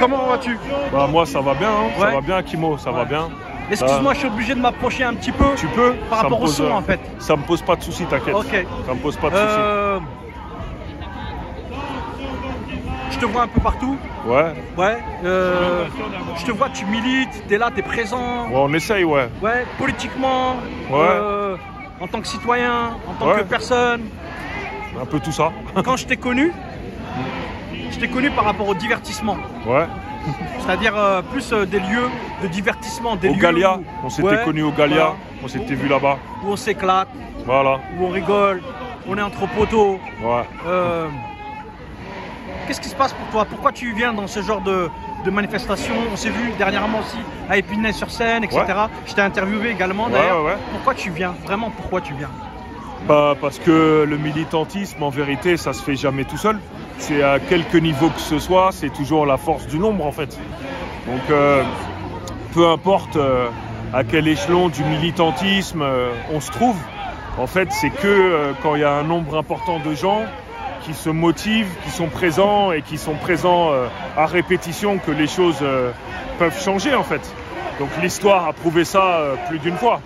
Comment vas-tu? Bah moi ça va bien, hein. Ouais. Ça va bien Kimo, ça va bien. Excuse-moi, je suis obligé de m'approcher un petit peu. Tu peux? Par rapport au son en fait. Ça me pose pas de soucis, t'inquiète. Ok. Ça me pose pas de soucis. Je te vois un peu partout. Ouais. Ouais. Je te vois, tu milites, t'es là, t'es présent. Ouais, on essaye, ouais. Ouais, politiquement. Ouais. En tant que citoyen, en tant que personne. Un peu tout ça. Quand je t'ai connu par rapport au divertissement. Ouais. C'est-à-dire plus des lieux de divertissement, des Au lieux Gallia, où, on s'était connus au Gallia, voilà, on s'était vu là-bas. où on s'éclate, Voilà. où on rigole, on est entre poteaux. Ouais. Qu'est-ce qui se passe pour toi? Pourquoi tu viens dans ce genre de manifestation? On s'est vu dernièrement aussi à Épinay-sur-Seine, etc. Ouais. Je t'ai interviewé également d'ailleurs. Ouais. Pourquoi tu viens? Vraiment, pourquoi tu viens? Bah, parce que le militantisme, en vérité, ça se fait jamais tout seul. C'est à quelque niveau que ce soit, c'est toujours la force du nombre en fait. Donc peu importe à quel échelon du militantisme on se trouve, en fait c'est que quand il y a un nombre important de gens qui se motivent, qui sont présents et qui sont présents à répétition que les choses peuvent changer en fait. Donc l'histoire a prouvé ça plus d'une fois.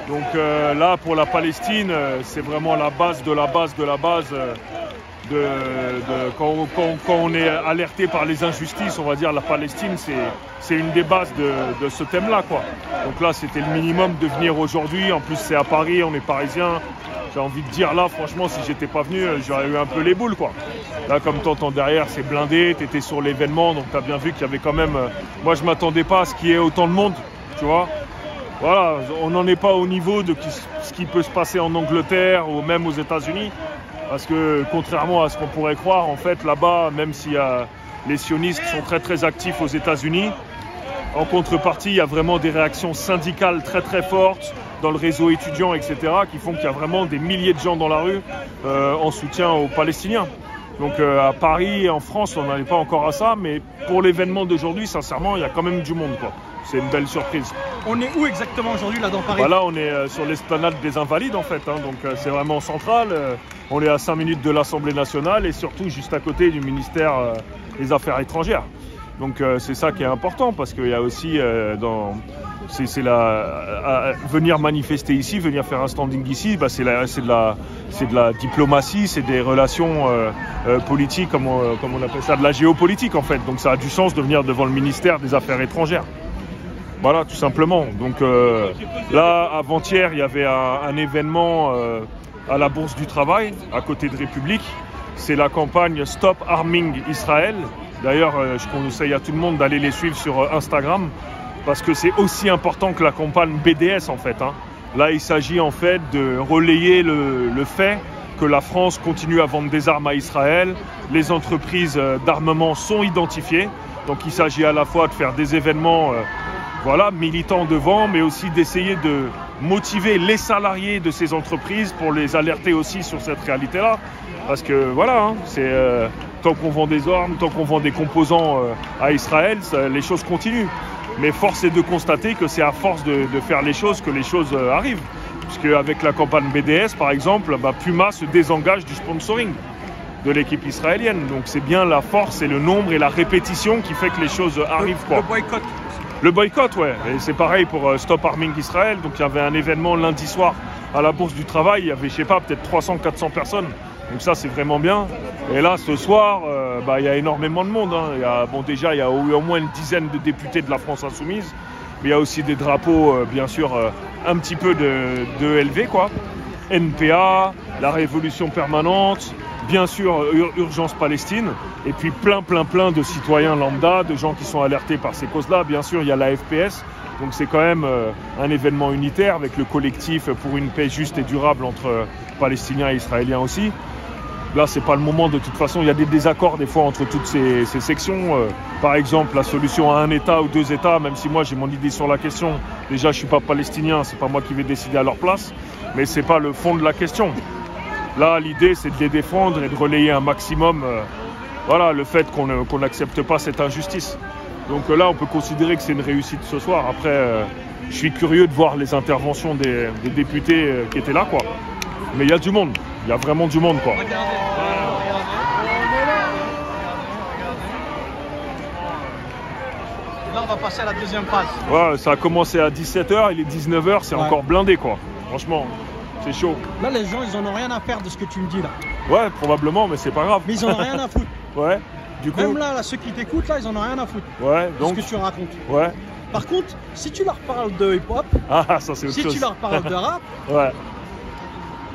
Donc là pour la Palestine c'est vraiment la base de la base de la base. Quand on est alerté par les injustices, on va dire la Palestine, c'est une des bases de ce thème-là, quoi. Donc là, c'était le minimum de venir aujourd'hui. En plus, c'est à Paris, on est parisien. J'ai envie de dire là, franchement, si j'étais pas venu, j'aurais eu un peu les boules, quoi. Là, comme t'entends derrière, c'est blindé. T'étais sur l'événement, donc t'as bien vu qu'il y avait quand même. Moi, je m'attendais pas à ce qu'il y ait autant de monde, tu vois. Voilà, on n'en est pas au niveau de ce qui peut se passer en Angleterre ou même aux États-Unis. Parce que contrairement à ce qu'on pourrait croire, en fait, là-bas, même si les sionistes sont très très actifs aux États-Unis, en contrepartie, il y a vraiment des réactions syndicales très très fortes dans le réseau étudiant, etc., qui font qu'il y a vraiment des milliers de gens dans la rue en soutien aux Palestiniens. Donc à Paris, en France, on n'en est pas encore à ça, mais pour l'événement d'aujourd'hui, sincèrement, il y a quand même du monde, quoi. C'est une belle surprise. On est où exactement aujourd'hui là dans Paris? Bah là, on est sur l'esplanade des Invalides en fait, hein, donc c'est vraiment central. On est à 5 minutes de l'Assemblée nationale et surtout juste à côté du ministère des Affaires étrangères. Donc c'est ça qui est important parce qu'il y a aussi venir manifester ici, venir faire un standing ici, bah, c'est de la diplomatie, c'est des relations politiques, comme on appelle ça, de la géopolitique en fait. Donc ça a du sens de venir devant le ministère des Affaires étrangères. Voilà, tout simplement. Donc là, avant-hier, il y avait un événement à la Bourse du Travail, à côté de République. C'est la campagne Stop Arming Israël. D'ailleurs, je conseille à tout le monde d'aller les suivre sur Instagram, parce que c'est aussi important que la campagne BDS, en fait. Hein. Là, il s'agit en fait de relayer le fait que la France continue à vendre des armes à Israël. Les entreprises d'armement sont identifiées. Donc il s'agit à la fois de faire des événements militants devant, mais aussi d'essayer de motiver les salariés de ces entreprises pour les alerter aussi sur cette réalité-là. Parce que voilà, hein, tant qu'on vend des armes, tant qu'on vend des composants à Israël, les choses continuent. Mais force est de constater que c'est à force de faire les choses que les choses arrivent. Puisque avec la campagne BDS, par exemple, Puma se désengage du sponsoring de l'équipe israélienne. Donc c'est bien la force et le nombre et la répétition qui fait que les choses arrivent. Le boycott. Le boycott, ouais. Et c'est pareil pour Stop Arming Israël. Donc il y avait un événement lundi soir à la Bourse du Travail. Il y avait, je sais pas, peut-être 300-400 personnes. Donc ça, c'est vraiment bien. Et là, ce soir, il y a énormément de monde. Hein. Déjà, il y a eu au moins une dizaine de députés de la France Insoumise. Mais il y a aussi des drapeaux, bien sûr, un petit peu de LV, quoi. NPA, la Révolution permanente, bien sûr, Urgence Palestine, et puis plein de citoyens lambda, de gens qui sont alertés par ces causes-là. Bien sûr, il y a la FPS, donc c'est quand même un événement unitaire avec le collectif pour une paix juste et durable entre Palestiniens et Israéliens aussi. Là, c'est pas le moment, de toute façon, il y a des désaccords des fois entre toutes ces sections. Par exemple, la solution à un État ou deux États, même si moi j'ai mon idée sur la question. Déjà, je suis pas palestinien, c'est pas moi qui vais décider à leur place, mais c'est pas le fond de la question. Là, l'idée, c'est de les défendre et de relayer un maximum le fait qu'on n'accepte pas cette injustice. Donc là, on peut considérer que c'est une réussite ce soir. Après, je suis curieux de voir les interventions des députés qui étaient là, quoi. Mais il y a du monde, il y a vraiment du monde, quoi. Là, on va passer à la deuxième phase. Ouais, ça a commencé à 17h, il est 19h, c'est encore blindé quoi. Franchement, c'est chaud. Là, les gens, ils en ont rien à faire de ce que tu me dis là. Ouais, probablement, mais c'est pas grave. Mais ils en ont rien à foutre. Ouais, du coup. Même là, ceux qui t'écoute, là, ils en ont rien à foutre. Ouais, De donc. ce que tu racontes. Ouais. Par contre, si tu leur parles de hip-hop, Ah, ça c'est autre si chose. tu leur parles de rap, Ouais.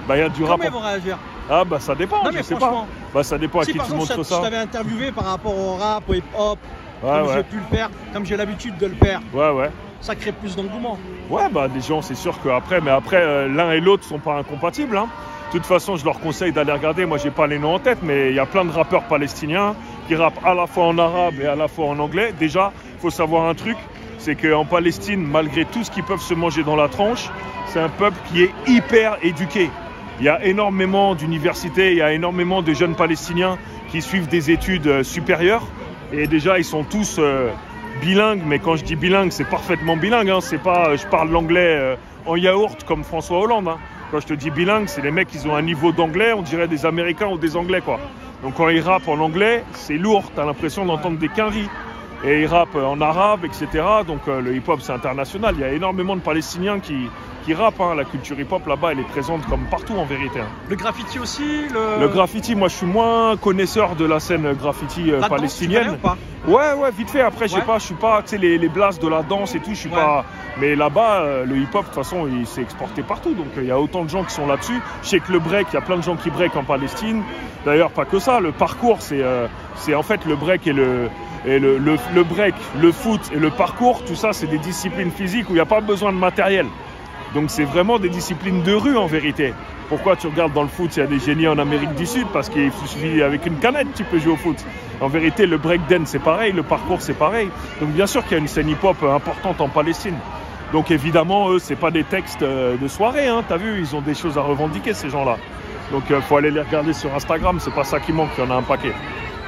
Bah, il y a du rap. comment ils vont réagir? Ah, bah, ça dépend, Non, je mais sais pas. franchement. Bah, ça dépend à Si qui par tu exemple, montres je ça. t'avais interviewé par rapport au rap, au hip-hop, Ouais, comme ouais. j'ai pu le faire, comme j'ai l'habitude de le faire, Ouais, ouais. ça crée plus d'engouement. Ouais, bah, des gens, c'est sûr qu'après, mais après, l'un et l'autre sont pas incompatibles, hein. De toute façon, je leur conseille d'aller regarder. Moi, j'ai pas les noms en tête, mais il y a plein de rappeurs palestiniens qui rappent à la fois en arabe et à la fois en anglais. Déjà, il faut savoir un truc, c'est qu'en Palestine, malgré tout ce qu'ils peuvent se manger dans la tranche, c'est un peuple qui est hyper éduqué. Il y a énormément d'universités, il y a énormément de jeunes Palestiniens qui suivent des études supérieures. Et déjà, ils sont tous bilingues. Mais quand je dis bilingue, c'est parfaitement bilingue. Hein. C'est pas, je parle l'anglais en yaourt comme François Hollande. Hein. Quand je te dis bilingue, c'est les mecs qui ont un niveau d'anglais, on dirait des Américains ou des Anglais, quoi. Donc quand ils rappent en anglais, c'est lourd, t'as l'impression d'entendre des quinries. Et ils rappent en arabe, etc. Donc le hip-hop, c'est international. Il y a énormément de Palestiniens qui rappent. Hein. La culture hip-hop, là-bas, elle est présente comme partout, en vérité. Hein. Le graffiti aussi, Le graffiti, moi, je suis moins connaisseur de la scène graffiti la danse, palestinienne. tu connais ou pas? Ouais, vite fait. Après, Ouais. je suis pas, tu sais, les blasts de la danse et tout, je suis Ouais. pas. Mais là-bas, le hip-hop, de toute façon, il s'est exporté partout. Donc, il y a autant de gens qui sont là-dessus. Je sais que le break, il y a plein de gens qui break en Palestine. D'ailleurs, pas que ça. Le parcours, c'est en fait le break et le break, le foot et le parcours. Tout ça, c'est des disciplines physiques où il n'y a pas besoin de matériel. Donc, c'est vraiment des disciplines de rue en vérité. Pourquoi tu regardes dans le foot, il y a des génies en Amérique du Sud parce qu'il suffit avec une canette, tu peux jouer au foot. En vérité, le breakdance, c'est pareil, le parcours, c'est pareil. Donc, bien sûr qu'il y a une scène hip-hop importante en Palestine. Donc, évidemment, eux, c'est pas des textes de soirée, hein, t'as vu, ils ont des choses à revendiquer, ces gens-là. Donc, faut aller les regarder sur Instagram, c'est pas ça qui manque, il y en a un paquet.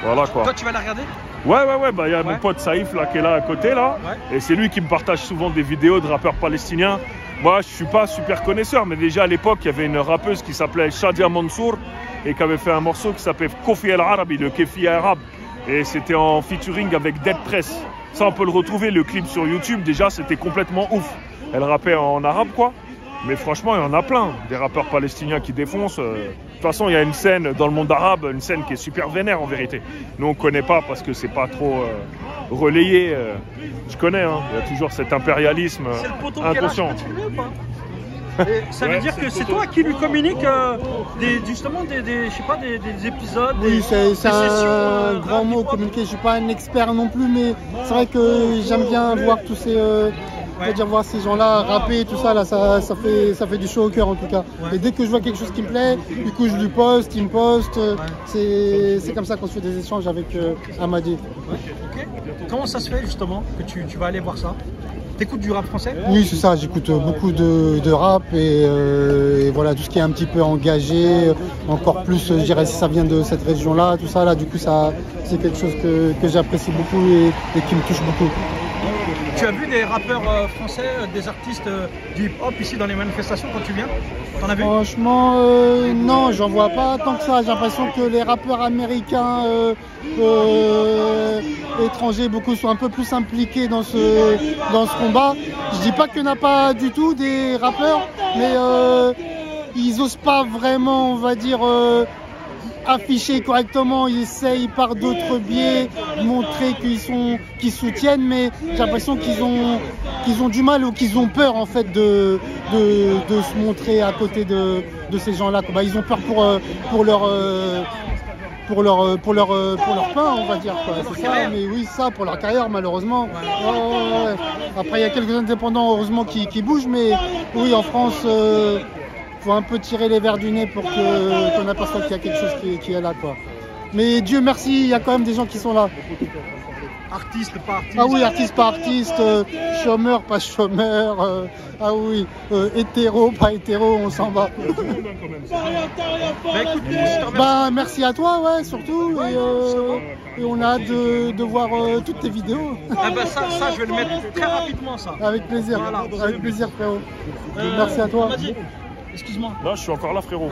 Voilà quoi. Toi, tu vas la regarder? Ouais, bah il y a mon pote Saïf là qui est là à côté là, et c'est lui qui me partage souvent des vidéos de rappeurs palestiniens. Moi, je suis pas super connaisseur, mais déjà à l'époque, il y avait une rappeuse qui s'appelait Shadia Mansour et qui avait fait un morceau qui s'appelait Kofi El Arabi, le Kefi arabe, et c'était en featuring avec Dead Press. Ça, on peut le retrouver, le clip sur YouTube. Déjà, c'était complètement ouf. Elle rappait en arabe quoi. Mais franchement, il y en a plein, des rappeurs palestiniens qui défoncent. De toute façon, il y a une scène dans le monde arabe, une scène qui est super vénère en vérité. Nous, on ne connaît pas parce que c'est pas trop relayé. Je connais, hein. Il y a toujours cet impérialisme C'est le poteau inconscient. Ça veut dire que c'est toi qui lui communique justement des épisodes. Oui, c'est sessions, un grand rap, mot, hip-hop. communiquer. Je suis pas un expert non plus, mais c'est vrai que j'aime bien voir tous ces, c'est-à-dire voir ces gens-là rapper, tout ça, là, ça fait du chaud au cœur en tout cas. Ouais. Et dès que je vois quelque chose qui me plaît, du coup je lui poste, il me poste. C'est comme ça qu'on se fait des échanges avec Amadi. Ok. Comment ça se fait justement que tu vas aller voir ça? T'écoutes du rap français? Oui, c'est ça, j'écoute beaucoup de rap et voilà, tout ce qui est un petit peu engagé, encore plus, je dirais, si ça vient de cette région-là, tout ça, là, du coup, ça, c'est quelque chose que j'apprécie beaucoup et qui me touche beaucoup. Tu as vu des rappeurs français, des artistes du hip-hop ici dans les manifestations quand tu viens? T'en as vu? Franchement, non, j'en vois pas tant que ça. J'ai l'impression que les rappeurs américains, étrangers, beaucoup sont un peu plus impliqués dans ce combat. Je dis pas qu'il n'y en a pas du tout des rappeurs, mais ils osent pas vraiment, on va dire, afficher correctement. Ils essayent par d'autres biais de montrer qu'ils soutiennent, mais j'ai l'impression qu'ils ont du mal ou qu'ils ont peur en fait de se montrer à côté de ces gens-là. Bah, ils ont peur pour leur pain, on va dire. C'est ça, mais oui, ça, pour leur carrière, malheureusement. Ouais. Après, il y a quelques indépendants, heureusement, qui bougent, mais oui, en France, faut un peu tirer les verres du nez pour qu'on aperçoive qu'il y a quelque chose qui est là, quoi. Mais Dieu merci, il y a quand même des gens qui sont là. Artiste, pas artiste? Ah oui, artiste, pas artiste, chômeur, pas chômeur, ah oui, hétéro, pas hétéro, on s'en va. Bah écoute, je te remercie. Bah merci à toi, ouais, surtout, et on a hâte de voir toutes tes vidéos. Ah bah ça, je vais le mettre très rapidement, ça. Avec plaisir, Voilà. avec plaisir, frérot. Merci à toi. Amadi, excuse-moi. Là, je suis encore là, frérot.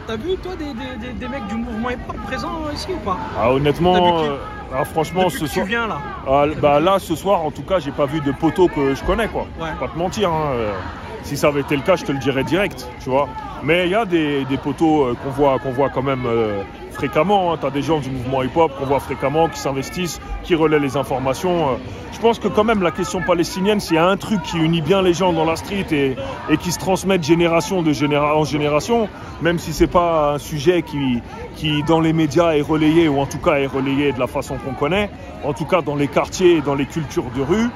T'as vu, toi, des mecs du mouvement hip-hop présents ici ou pas? Ah, honnêtement, Ah, franchement, Depuis ce que soir. tu viens là. Bah là, ce soir, en tout cas, j'ai pas vu de poteau que je connais, quoi. Ouais. Pas te mentir. Hein. Si ça avait été le cas, je te le dirais direct, tu vois. Mais il y a des poteaux qu'on voit quand même fréquemment. Hein. Tu as des gens du mouvement hip-hop qu'on voit fréquemment, qui s'investissent, qui relaient les informations. Je pense que quand même, la question palestinienne, s'il y a un truc qui unit bien les gens dans la street et qui se transmet de génération en génération, même si c'est pas un sujet qui, dans les médias, est relayé, ou en tout cas est relayé de la façon qu'on connaît, en tout cas dans les quartiers et dans les cultures de rue,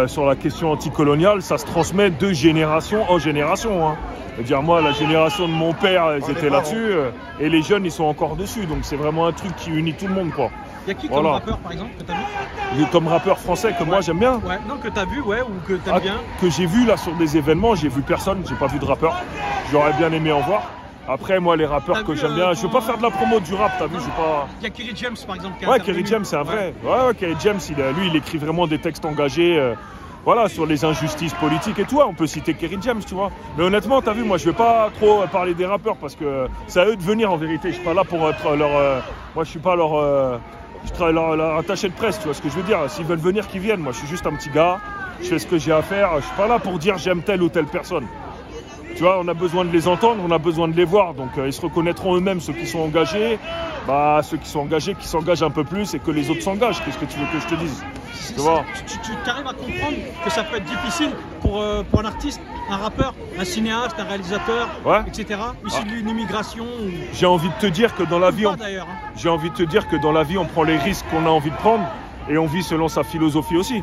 sur la question anticoloniale, ça se transmet de génération en génération. Hein. C'est-à-dire, moi, la génération de mon père, ils étaient là-dessus, et les jeunes, ils sont encore dessus. Donc, c'est vraiment un truc qui unit tout le monde, quoi. Il y a qui comme rappeur, par exemple, que tu as vu? Comme rappeur français que moi, j'aime bien. Ouais, non, que tu as vu, ouais, ou que tu aimes bien. Que j'ai vu, là, sur des événements, j'ai vu personne, j'ai pas vu de rappeur. J'aurais bien aimé en voir. Après, moi, les rappeurs que j'aime bien, je veux pas faire de la promo du rap, t'as vu, je veux pas... Il y a Kerry James, par exemple, qui Ouais, Kerry James, c'est un vrai. Ouais, Kerry James, lui, il écrit vraiment des textes engagés, voilà, sur les injustices politiques et tout. On peut citer Kerry James, tu vois. Mais honnêtement, t'as vu, moi, je vais pas trop parler des rappeurs parce que c'est à eux de venir, en vérité. Je suis pas là pour être leur... moi, je suis pas leur attaché de presse, tu vois ce que je veux dire. S'ils veulent venir, qu'ils viennent. Moi, je suis juste un petit gars, je fais ce que j'ai à faire. Je suis pas là pour dire j'aime telle ou telle personne. Tu vois, on a besoin de les entendre, on a besoin de les voir. Donc, ils se reconnaîtront eux-mêmes, ceux qui sont engagés. Bah, ceux qui sont engagés, qui s'engagent un peu plus et que les autres s'engagent. Qu'est-ce que tu veux que je te dise? Tu vois, tu arrives à comprendre que ça peut être difficile pour un artiste, un rappeur, un cinéaste, un réalisateur, ouais, etc. Issu d'une immigration. J'ai envie de te dire que dans la vie, j'ai envie de te dire que dans la vie, on prend les risques qu'on a envie de prendre et on vit selon sa philosophie aussi.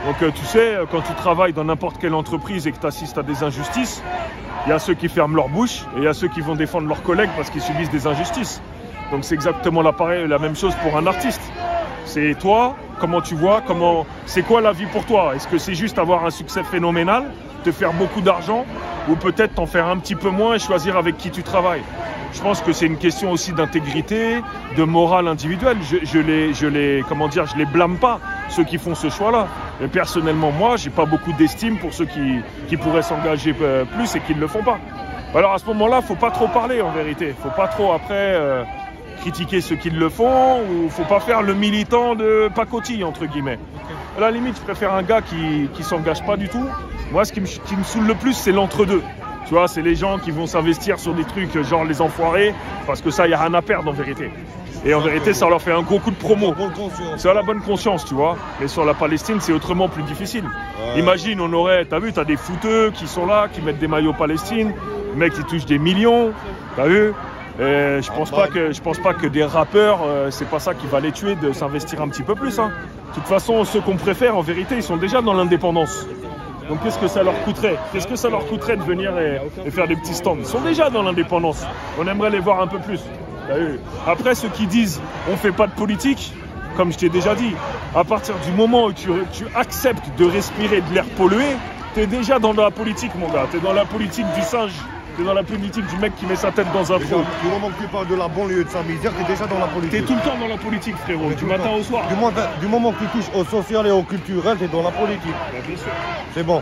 Donc, tu sais, quand tu travailles dans n'importe quelle entreprise et que tu assistes à des injustices, il y a ceux qui ferment leur bouche et il y a ceux qui vont défendre leurs collègues parce qu'ils subissent des injustices. Donc c'est exactement la même chose pour un artiste. C'est toi, comment tu vois, c'est quoi la vie pour toi? Est-ce que c'est juste avoir un succès phénoménal, te faire beaucoup d'argent, ou peut-être t'en faire un petit peu moins et choisir avec qui tu travailles? Je pense que c'est une question aussi d'intégrité, de morale individuelle. Je les blâme pas, ceux qui font ce choix-là. Mais personnellement, moi, j'ai pas beaucoup d'estime pour ceux qui pourraient s'engager plus et qui ne le font pas. Alors à ce moment-là, faut pas trop parler en vérité. Faut pas trop après critiquer ceux qui le font, ou faut pas faire le militant de pacotille entre guillemets. À la limite, je préfère un gars qui s'engage pas du tout. Moi, ce qui me saoule le plus, c'est l'entre-deux. Tu vois, c'est les gens qui vont s'investir sur des trucs genre les enfoirés, parce que ça, il n'y a rien à perdre en vérité. Et en vérité, ça leur fait un gros coup de promo. C'est à la bonne conscience, tu vois. Mais sur la Palestine, c'est autrement plus difficile. Ouais. Imagine, t'as vu, t'as des footeux qui sont là, qui mettent des maillots Palestine, les mecs qui touchent des millions, t'as vu. Et je pense pas que des rappeurs, c'est pas ça qui va les tuer de s'investir un petit peu plus. Hein. De toute façon, ceux qu'on préfère, en vérité, ils sont déjà dans l'indépendance. Donc qu'est-ce que ça leur coûterait? Qu'est-ce que ça leur coûterait de venir et faire des petits stands? Ils sont déjà dans l'indépendance. On aimerait les voir un peu plus. Après, ceux qui disent on fait pas de politique, comme je t'ai déjà dit, à partir du moment où tu acceptes de respirer de l'air pollué, t'es déjà dans la politique, mon gars. T'es dans la politique du singe. T'es dans la politique du mec qui met sa tête dans un trou. Du moment que tu parles de la banlieue de Saint-Misère, t'es déjà dans la politique. T'es tout le temps dans la politique, frérot, du matin au soir. Du moment que tu touches au social et au culturel, t'es dans la politique. Bien sûr. C'est bon,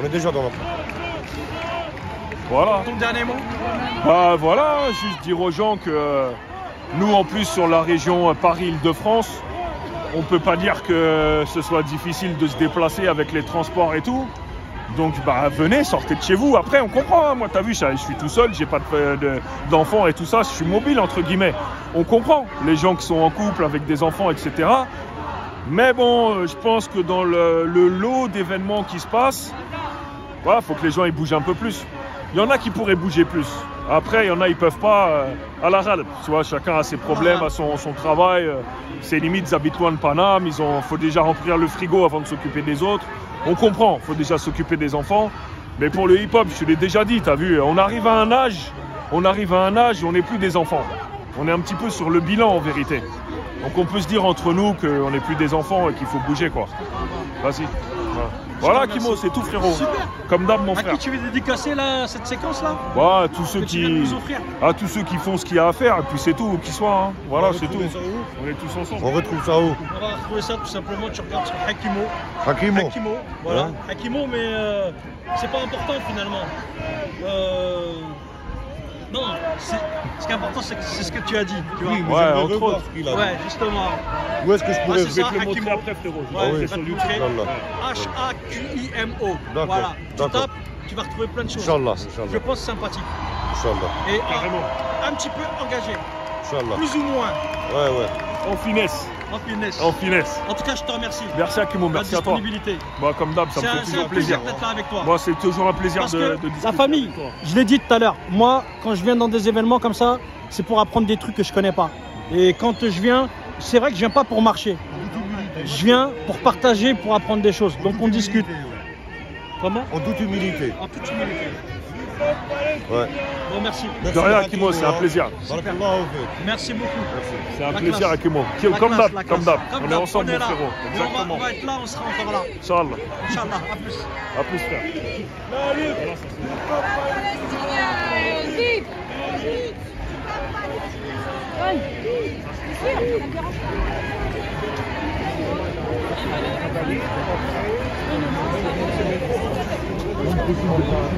on est déjà dans la politique. Voilà. Ton dernier mot? Bah voilà, juste dire aux gens que nous, en plus, sur la région Paris-Île-de-France, on peut pas dire que ce soit difficile de se déplacer avec les transports et tout. Donc bah venez, sortez de chez vous. Après on comprend, hein. Moi t'as vu, je suis tout seul, j'ai pas d'enfants et tout ça, je suis mobile entre guillemets. On comprend les gens qui sont en couple avec des enfants, etc. Mais bon, je pense que dans le lot d'événements qui se passent, voilà, faut que les gens ils bougent un peu plus. Il y en a qui pourraient bouger plus. Après, il y en a, ils peuvent pas à la râle. Tu vois, chacun a ses problèmes, a son travail, ses limites, ils habitent loin de Paname, faut déjà remplir le frigo avant de s'occuper des autres. On comprend, il faut déjà s'occuper des enfants. Mais pour le hip-hop, je te l'ai déjà dit, t'as vu, on arrive à un âge où on n'est plus des enfants. On est un petit peu sur le bilan en vérité. Donc on peut se dire entre nous qu'on n'est plus des enfants et qu'il faut bouger quoi. Vas-y. Voilà Kimo, c'est tout frérot. Super. Comme d'hab mon frère. À qui tu veux dédicacer là, cette séquence là? Ouais, à tous ceux qui font ce qu'il y a à faire et puis c'est tout, qui soit. Hein. Voilà, c'est tout. On est tous ensemble. On retrouve ça où? On va retrouver ça tout simplement, tu regardes sur Hakimo. Hakimo. Voilà. Ouais. Hakimo, mais c'est pas important finalement. Non, ce qui est important, c'est ce que tu as dit. Tu vois. Oui, mais Ouais, j'aimerais entre revoir autres. ce qu'il a dit. Ouais, justement. Où est-ce que je pourrais c'est ça. Je vais te le montrer Hakimo. après, frérot. Je vais Ouais, le je montrer vais sur te YouTube. montrer. Inch'Allah. H-A-Q-I-M-O. D'accord, Voilà. Tu d'accord. tapes, tu vas retrouver plein de choses. Inch'Allah, Je Inch'Allah. pense sympathique. Inch'Allah. Et Carrément. un petit peu engagé. Inch'Allah. Plus ou moins. Ouais, ouais. En finesse. En finesse. En finesse. En tout cas, je te remercie. Merci Hakimo, merci La à toi. disponibilité. Moi, comme d'hab, ça me fait C'est toujours un plaisir plaisir. d'être là avec toi. Moi, c'est toujours un plaisir Parce de que discuter la famille, avec toi. je l'ai dit tout à l'heure, moi, quand je viens dans des événements comme ça, c'est pour apprendre des trucs que je connais pas. Et quand je viens, c'est vrai que je viens pas pour marcher. Je viens pour partager, pour apprendre des choses. Donc on discute. Comment? En toute humilité. En toute humilité. Ouais. Bon, merci. De rien, Hakimo, c'est un plaisir. Barakallahu fik. Merci beaucoup. C'est un La plaisir, classe. Hakimo. La Comme classe, d'hab, la comme classe. d'hab. Comme On est d'hab, ensemble, on est mon là. frérot. Et Exactement. on va être là, on sera encore là. Inch'Allah. Inch'Allah, à plus. À plus, frère.